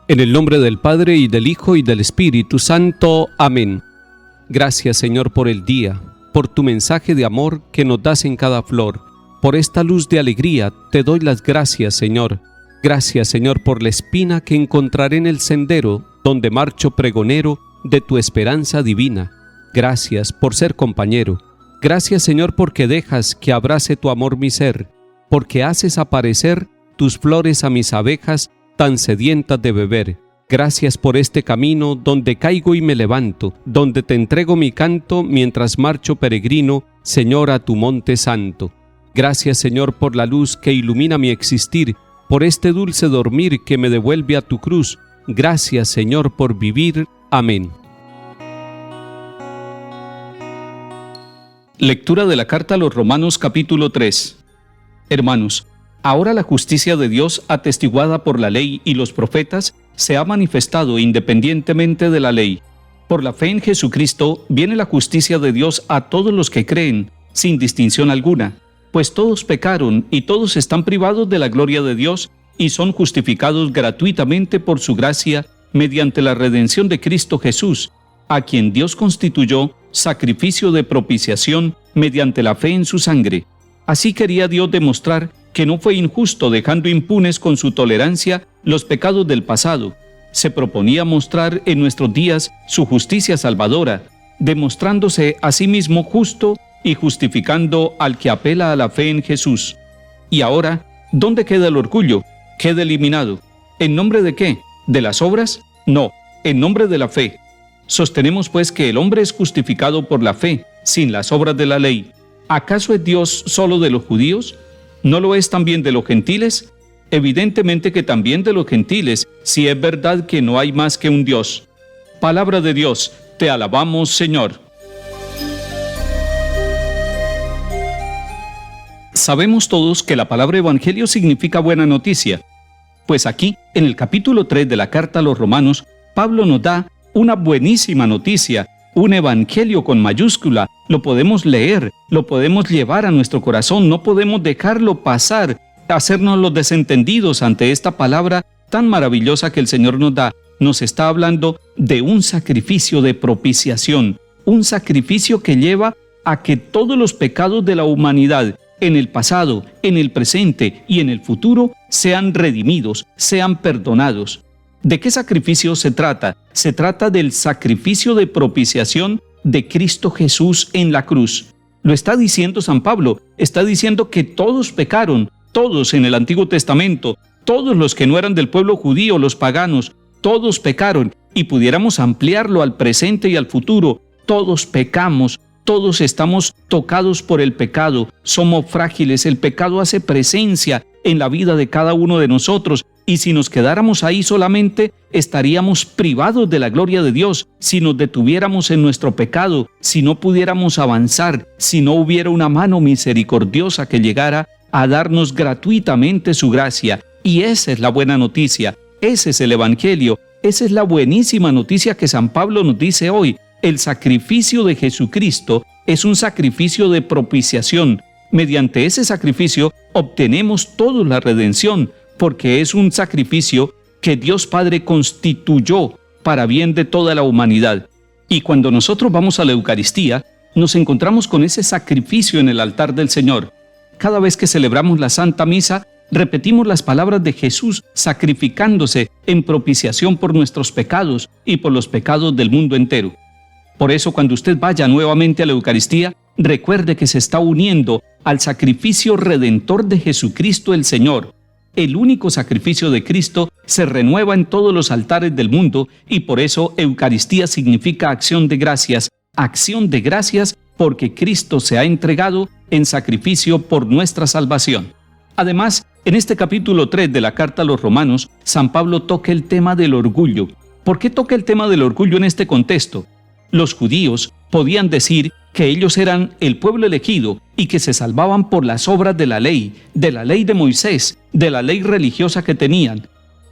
En el nombre del Padre, y del Hijo, y del Espíritu Santo. Amén. Gracias, Señor, por el día, por tu mensaje de amor que nos das en cada flor. Por esta luz de alegría te doy las gracias, Señor. Gracias, Señor, por la espina que encontraré en el sendero donde marcho pregonero de tu esperanza divina. Gracias por ser compañero. Gracias, Señor, porque dejas que abrace tu amor mi ser, porque haces aparecer tus flores a mis abejas tan sedientas de beber. Gracias por este camino donde caigo y me levanto, donde te entrego mi canto mientras marcho peregrino, Señor, a tu monte santo. Gracias, Señor, por la luz que ilumina mi existir, por este dulce dormir que me devuelve a tu cruz. Gracias, Señor, por vivir. Amén. Lectura de la carta a los Romanos capítulo 3. Hermanos, ahora la justicia de Dios, atestiguada por la ley y los profetas, se ha manifestado independientemente de la ley. Por la fe en Jesucristo viene la justicia de Dios a todos los que creen, sin distinción alguna, pues todos pecaron y todos están privados de la gloria de Dios y son justificados gratuitamente por su gracia mediante la redención de Cristo Jesús, a quien Dios constituyó sacrificio de propiciación mediante la fe en su sangre. Así quería Dios demostrar que no fue injusto dejando impunes con su tolerancia los pecados del pasado. Se proponía mostrar en nuestros días su justicia salvadora, demostrándose a sí mismo justo y justificando al que apela a la fe en Jesús. Y ahora, ¿dónde queda el orgullo? Queda eliminado. ¿En nombre de qué? ¿De las obras? No, en nombre de la fe. Sostenemos pues que el hombre es justificado por la fe, sin las obras de la ley. ¿Acaso es Dios solo de los judíos? ¿No lo es también de los gentiles? Evidentemente que también de los gentiles, si es verdad que no hay más que un Dios. Palabra de Dios, te alabamos, Señor. Sabemos todos que la palabra evangelio significa buena noticia. Pues aquí, en el capítulo 3 de la carta a los Romanos, Pablo nos da una buenísima noticia, un evangelio con mayúscula. Lo podemos leer, lo podemos llevar a nuestro corazón, no podemos dejarlo pasar, hacernos los desentendidos ante esta palabra tan maravillosa que el Señor nos da. Nos está hablando de un sacrificio de propiciación, un sacrificio que lleva a que todos los pecados de la humanidad, en el pasado, en el presente y en el futuro, sean redimidos, sean perdonados. ¿De qué sacrificio se trata? Se trata del sacrificio de propiciación de Cristo Jesús en la cruz. Lo está diciendo San Pablo, está diciendo que todos pecaron, todos en el Antiguo Testamento, todos los que no eran del pueblo judío, los paganos, todos pecaron, y pudiéramos ampliarlo al presente y al futuro. Todos pecamos, todos estamos tocados por el pecado, somos frágiles, el pecado hace presencia en la vida de cada uno de nosotros, y si nos quedáramos ahí solamente, estaríamos privados de la gloria de Dios. Si nos detuviéramos en nuestro pecado, si no pudiéramos avanzar, si no hubiera una mano misericordiosa que llegara a darnos gratuitamente su gracia. Y esa es la buena noticia, ese es el evangelio, esa es la buenísima noticia que San Pablo nos dice hoy. El sacrificio de Jesucristo es un sacrificio de propiciación. Mediante ese sacrificio obtenemos toda la redención, porque es un sacrificio que Dios Padre constituyó para bien de toda la humanidad. Y cuando nosotros vamos a la Eucaristía, nos encontramos con ese sacrificio en el altar del Señor. Cada vez que celebramos la Santa Misa, repetimos las palabras de Jesús sacrificándose en propiciación por nuestros pecados y por los pecados del mundo entero. Por eso, cuando usted vaya nuevamente a la Eucaristía, recuerde que se está uniendo al sacrificio redentor de Jesucristo el Señor. El único sacrificio de Cristo se renueva en todos los altares del mundo, y por eso Eucaristía significa acción de gracias porque Cristo se ha entregado en sacrificio por nuestra salvación. Además, en este capítulo 3 de la carta a los Romanos, San Pablo toca el tema del orgullo. ¿Por qué toca el tema del orgullo en este contexto? Los judíos podían decir que ellos eran el pueblo elegido y que se salvaban por las obras de la ley de Moisés, de la ley religiosa que tenían.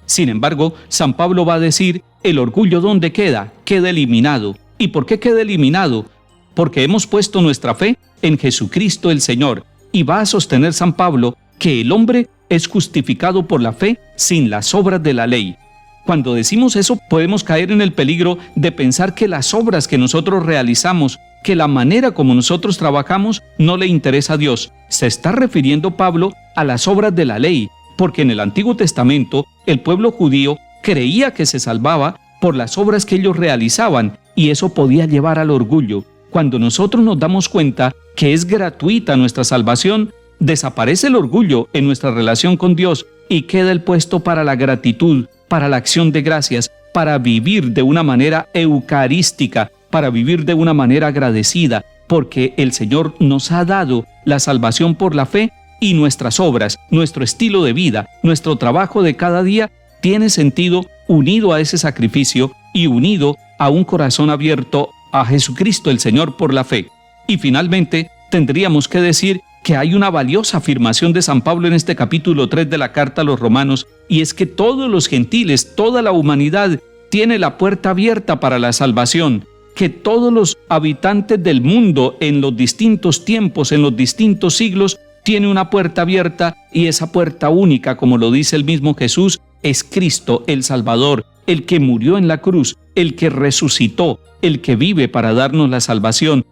Sin embargo, San Pablo va a decir, el orgullo ¿dónde queda? Queda eliminado. ¿Y por qué queda eliminado? Porque hemos puesto nuestra fe en Jesucristo el Señor. Y va a sostener San Pablo que el hombre es justificado por la fe sin las obras de la ley. Cuando decimos eso, podemos caer en el peligro de pensar que las obras que nosotros realizamos, que la manera como nosotros trabajamos, no le interesa a Dios. Se está refiriendo Pablo a las obras de la ley, porque en el Antiguo Testamento el pueblo judío creía que se salvaba por las obras que ellos realizaban, y eso podía llevar al orgullo. Cuando nosotros nos damos cuenta que es gratuita nuestra salvación, desaparece el orgullo en nuestra relación con Dios y queda el puesto para la gratitud, para la acción de gracias, para vivir de una manera eucarística, para vivir de una manera agradecida, porque el Señor nos ha dado la salvación por la fe, y nuestras obras, nuestro estilo de vida, nuestro trabajo de cada día tiene sentido unido a ese sacrificio y unido a un corazón abierto a Jesucristo el Señor por la fe. Y finalmente, tendríamos que decir que hay una valiosa afirmación de San Pablo en este capítulo 3 de la carta a los Romanos, y es que todos los gentiles, toda la humanidad, tiene la puerta abierta para la salvación, que todos los habitantes del mundo en los distintos tiempos, en los distintos siglos, tiene una puerta abierta, y esa puerta única, como lo dice el mismo Jesús, es Cristo el Salvador, el que murió en la cruz, el que resucitó, el que vive para darnos la salvación.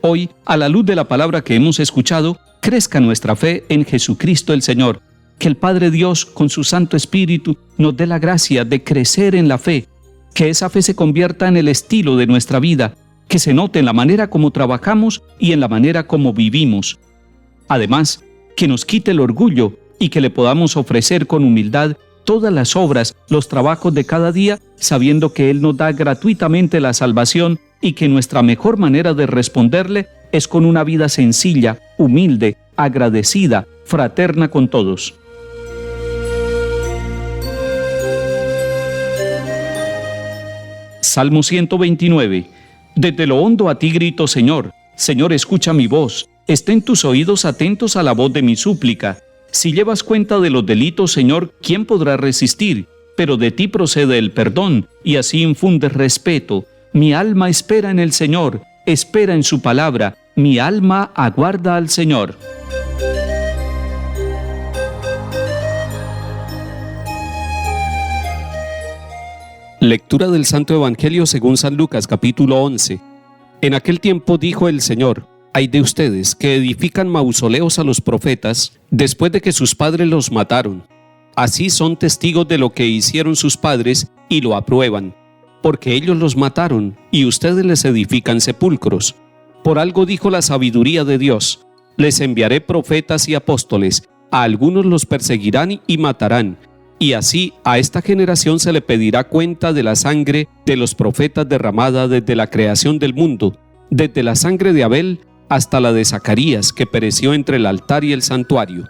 Hoy, a la luz de la palabra que hemos escuchado, crezca nuestra fe en Jesucristo el Señor. Que el Padre Dios, con su Santo Espíritu, nos dé la gracia de crecer en la fe, que esa fe se convierta en el estilo de nuestra vida, que se note en la manera como trabajamos y en la manera como vivimos. Además, que nos quite el orgullo y que le podamos ofrecer con humildad todas las obras, los trabajos de cada día, sabiendo que Él nos da gratuitamente la salvación y que nuestra mejor manera de responderle es con una vida sencilla, humilde, agradecida, fraterna con todos. Salmo 129. Desde lo hondo a ti grito, Señor. Señor, escucha mi voz. Estén tus oídos atentos a la voz de mi súplica. Si llevas cuenta de los delitos, Señor, ¿quién podrá resistir? Pero de ti procede el perdón, y así infundes respeto. Mi alma espera en el Señor, espera en su palabra. Mi alma aguarda al Señor. Lectura del Santo Evangelio según San Lucas, capítulo 11. En aquel tiempo dijo el Señor: «Ay de ustedes, que edifican mausoleos a los profetas, después de que sus padres los mataron. Así son testigos de lo que hicieron sus padres y lo aprueban, porque ellos los mataron, y ustedes les edifican sepulcros. Por algo dijo la sabiduría de Dios: les enviaré profetas y apóstoles, a algunos los perseguirán y matarán, y así a esta generación se le pedirá cuenta de la sangre de los profetas derramada desde la creación del mundo, desde la sangre de Abel hasta la de Zacarías, que pereció entre el altar y el santuario.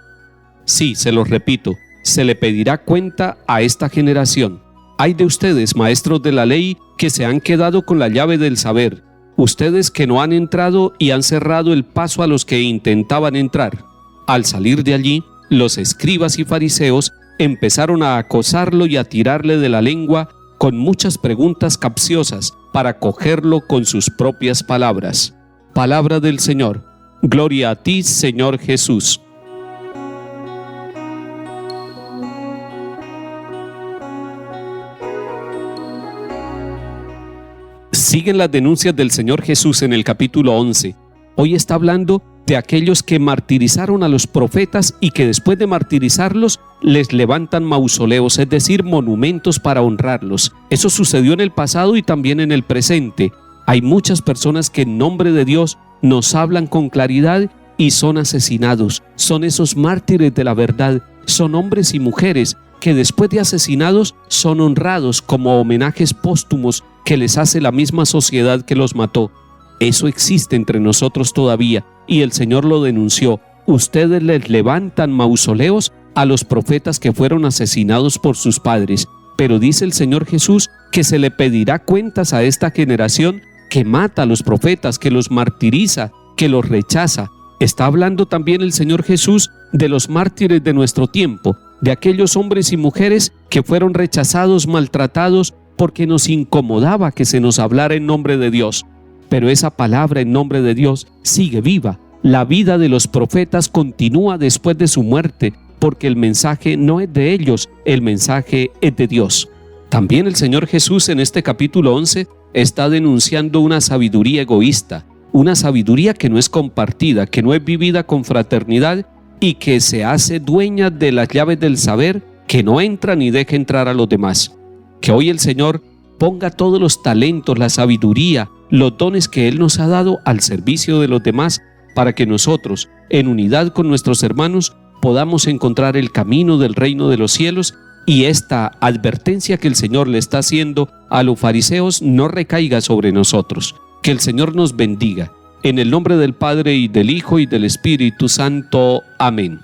Sí, se los repito, se le pedirá cuenta a esta generación. Ay de ustedes, maestros de la ley, que se han quedado con la llave del saber, ustedes que no han entrado y han cerrado el paso a los que intentaban entrar». Al salir de allí, los escribas y fariseos empezaron a acosarlo y a tirarle de la lengua con muchas preguntas capciosas para cogerlo con sus propias palabras. Palabra del Señor. Gloria a ti, Señor Jesús. Siguen las denuncias del Señor Jesús en el capítulo 11. Hoy está hablando de aquellos que martirizaron a los profetas y que después de martirizarlos les levantan mausoleos, es decir, monumentos para honrarlos. Eso sucedió en el pasado y también en el presente. Hay muchas personas que en nombre de Dios nos hablan con claridad y son asesinados. Son esos mártires de la verdad. Son hombres y mujeres que después de asesinados son honrados como homenajes póstumos que les hace la misma sociedad que los mató. Eso existe entre nosotros todavía, y el Señor lo denunció. Ustedes les levantan mausoleos a los profetas que fueron asesinados por sus padres, pero dice el Señor Jesús que se le pedirá cuentas a esta generación que mata a los profetas, que los martiriza, que los rechaza. Está hablando también el Señor Jesús de los mártires de nuestro tiempo, de aquellos hombres y mujeres que fueron rechazados, maltratados, porque nos incomodaba que se nos hablara en nombre de Dios. Pero esa palabra en nombre de Dios sigue viva. La vida de los profetas continúa después de su muerte, porque el mensaje no es de ellos, el mensaje es de Dios. También el Señor Jesús en este capítulo 11 está denunciando una sabiduría egoísta, una sabiduría que no es compartida, que no es vivida con fraternidad y que se hace dueña de las llaves del saber, que no entra ni deja entrar a los demás. Que hoy el Señor ponga todos los talentos, la sabiduría, los dones que Él nos ha dado al servicio de los demás, para que nosotros, en unidad con nuestros hermanos, podamos encontrar el camino del reino de los cielos, y esta advertencia que el Señor le está haciendo a los fariseos no recaiga sobre nosotros. Que el Señor nos bendiga. En el nombre del Padre, y del Hijo, y del Espíritu Santo. Amén.